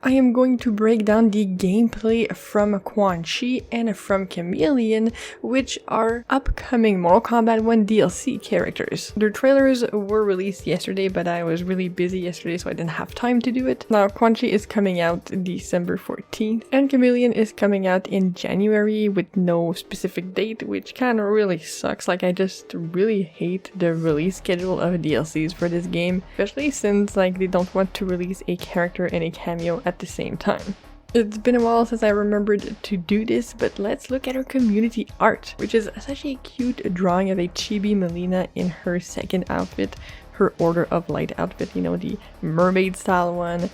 I am going to break down the gameplay from Quan Chi and from Khameleon, which are upcoming Mortal Kombat 1 DLC characters. Their trailers were released yesterday, but I was really busy yesterday, so I didn't have time to do it. Now, Quan Chi is coming out December 14th, and Khameleon is coming out in January with no specific date, which kind of really sucks. Like, I just really hate the release schedule of DLCs for this game, especially since, like, they don't want to release a character and a cameo at the same time. It's been a while since I remembered to do this, but let's look at her community art, which is such a cute drawing of a chibi Melina in her second outfit, her Order of Light outfit, you know, the mermaid style one,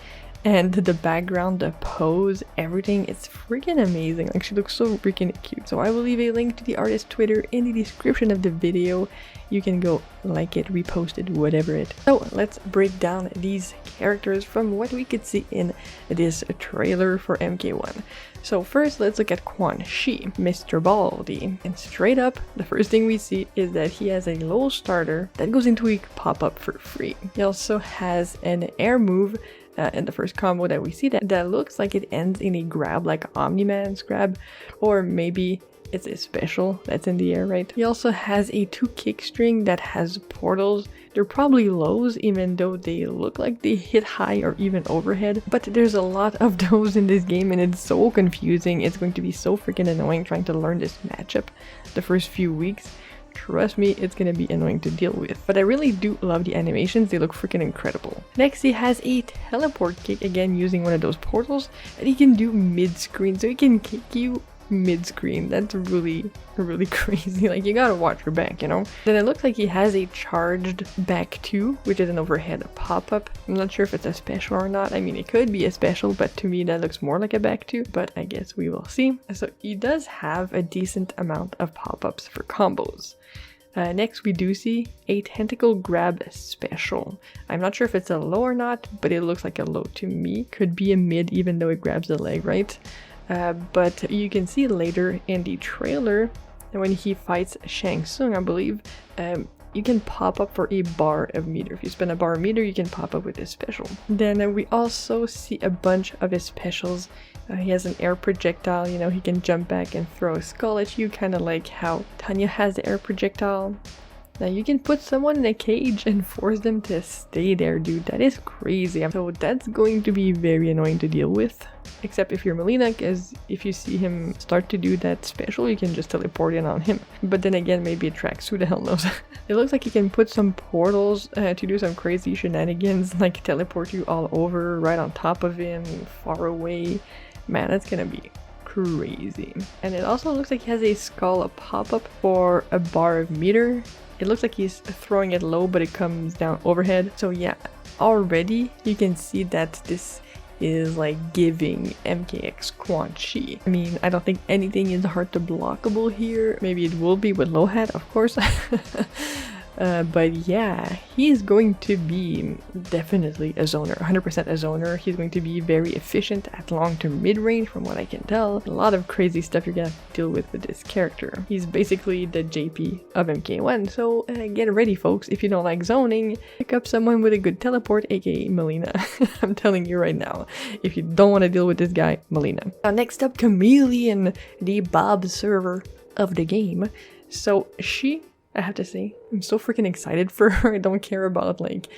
and the background, the pose, everything, it's freaking amazing. Like, she looks so freaking cute. So I will leave a link to the artist's Twitter in the description of the video. You can go like it, repost it, whatever it. So let's break down these characters from what we could see in this trailer for MK1. So first, let's look at Quan Chi, Mr. Baldy. And straight up, the first thing we see is that he has a low starter that goes into a pop-up for free. He also has an air move in the first combo that we see that looks like it ends in a grab, like Omni-Man's grab, or maybe it's a special that's in the air, right? He also has a 2 kick string that has portals. They're probably lows, even though they look like they hit high or even overhead. But there's a lot of those in this game and it's so confusing. It's going to be so freaking annoying trying to learn this matchup the first few weeks. Trust me, it's gonna be annoying to deal with. But I really do love the animations, they look freaking incredible. Next, he has a teleport kick, again using one of those portals that he can do mid-screen, so he can kick you mid-screen. That's really crazy. Like, you gotta watch your back, you know? Then it looks like he has a charged back 2, which is an overhead pop-up. I'm not sure if it's a special or not. I mean, it could be a special, but to me that looks more like a back 2, but I guess we will see. So he does have a decent amount of pop-ups for combos. Next, we do see a tentacle grab special. I'm not sure if it's a low or not, but it looks like a low to me. Could be a mid, even though it grabs the leg, right? But you can see later in the trailer, when he fights Shang Tsung, I believe, you can pop up for a bar of meter. If you spend a bar of meter, you can pop up with his special. Then we also see a bunch of his specials. He has an air projectile, you know, he can jump back and throw a skull at you, kind of like how Tanya has the air projectile. Now you can put someone in a cage and force them to stay there, dude. That is crazy. So that's going to be very annoying to deal with. Except if you're Melina, because if you see him start to do that special, you can just teleport in on him. But then again, maybe it tracks, who the hell knows. It looks like he can put some portals to do some crazy shenanigans, like teleport you all over, right on top of him, far away. Man, that's gonna be crazy. And it also looks like he has a skull pop-up for a bar of meter. It looks like he's throwing it low, but it comes down overhead. So yeah, already you can see that this is like giving MKX Quan Chi. I mean, I don't think anything is hard to blockable here. Maybe it will be with low hat, of course. But yeah, he's going to be definitely a zoner, 100% a zoner. He's going to be very efficient at long to mid-range from what I can tell. A lot of crazy stuff you're gonna have to deal with this character. He's basically the JP of MK1, so get ready folks. If you don't like zoning, pick up someone with a good teleport, aka Melina. I'm telling you right now, if you don't want to deal with this guy, Melina. Now next up, Khameleon, the Bob server of the game. So I have to say, I'm so freaking excited for her. I don't care about like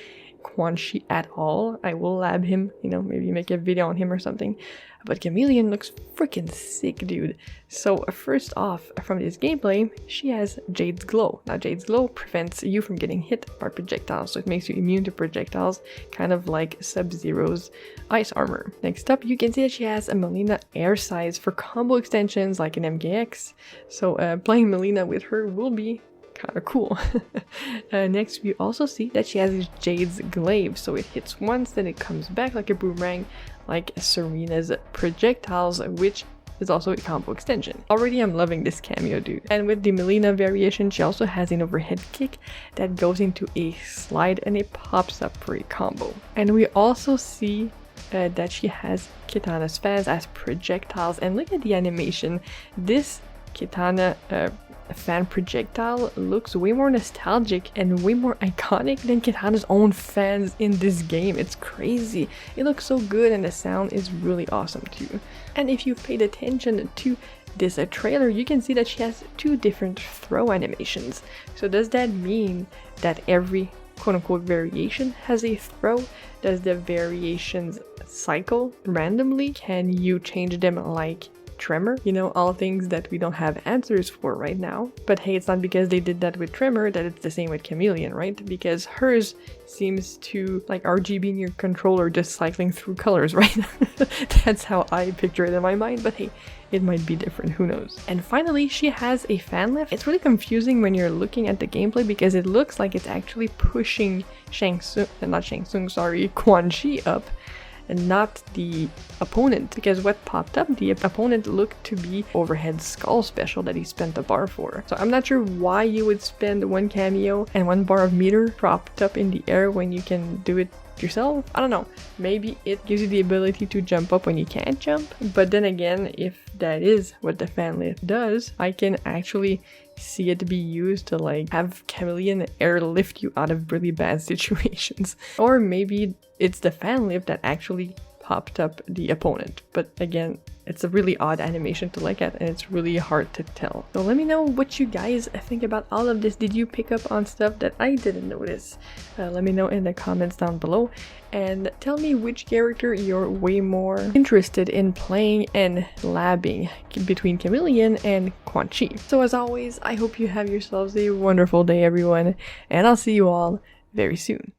Quan Chi at all. I will lab him, you know, maybe make a video on him or something. But Khameleon looks freaking sick, dude. So first off, from this gameplay, she has Jade's Glow. Now Jade's Glow prevents you from getting hit by projectiles, so it makes you immune to projectiles, kind of like Sub-Zero's ice armor. Next up, you can see that she has a Melina air size for combo extensions like an MKX. So playing Melina with her will be kind of cool. Next, we also see that she has Jade's Glaive, so it hits once, then it comes back like a boomerang, like Serena's projectiles, which is also a combo extension. Already I'm loving this cameo, dude. And with the Melina variation, she also has an overhead kick that goes into a slide and it pops up for a combo. And we also see that she has Kitana's fans as projectiles, and look at the animation. This katana fan projectile looks way more nostalgic and way more iconic than Katana's own fans in this game. It's crazy. It looks so good and the sound is really awesome too. And if you've paid attention to this trailer, you can see that she has 2 different throw animations. So does that mean that every quote-unquote variation has a throw? Does the variations cycle randomly? Can you change them like Tremor? You know, all things that we don't have answers for right now. But hey, it's not because they did that with Tremor that it's the same with Khameleon, right? Because hers seems to like RGB in your controller just cycling through colors, right? That's how I picture it in my mind, but hey, it might be different, who knows. And finally, she has a fan lift. It's really confusing when you're looking at the gameplay because it looks like it's actually pushing Quan Chi up and not the opponent, because what popped up, the opponent looked to be overhead skull special that he spent a bar for. So I'm not sure why you would spend 1 cameo and 1 bar of meter propped up in the air when you can do it yourself. I don't know, maybe it gives you the ability to jump up when you can't jump, but then again, if that is what the fan lift does, I can actually see it be used to like have Khameleon airlift you out of really bad situations. Or maybe it's the fan lift that actually popped up the opponent, but again, it's a really odd animation to look at and it's really hard to tell. So let me know what you guys think about all of this. Did you pick up on stuff that I didn't notice? Let me know in the comments down below and tell me which character you're way more interested in playing and labbing between Khameleon and Quan Chi. So as always, I hope you have yourselves a wonderful day, everyone, and I'll see you all very soon.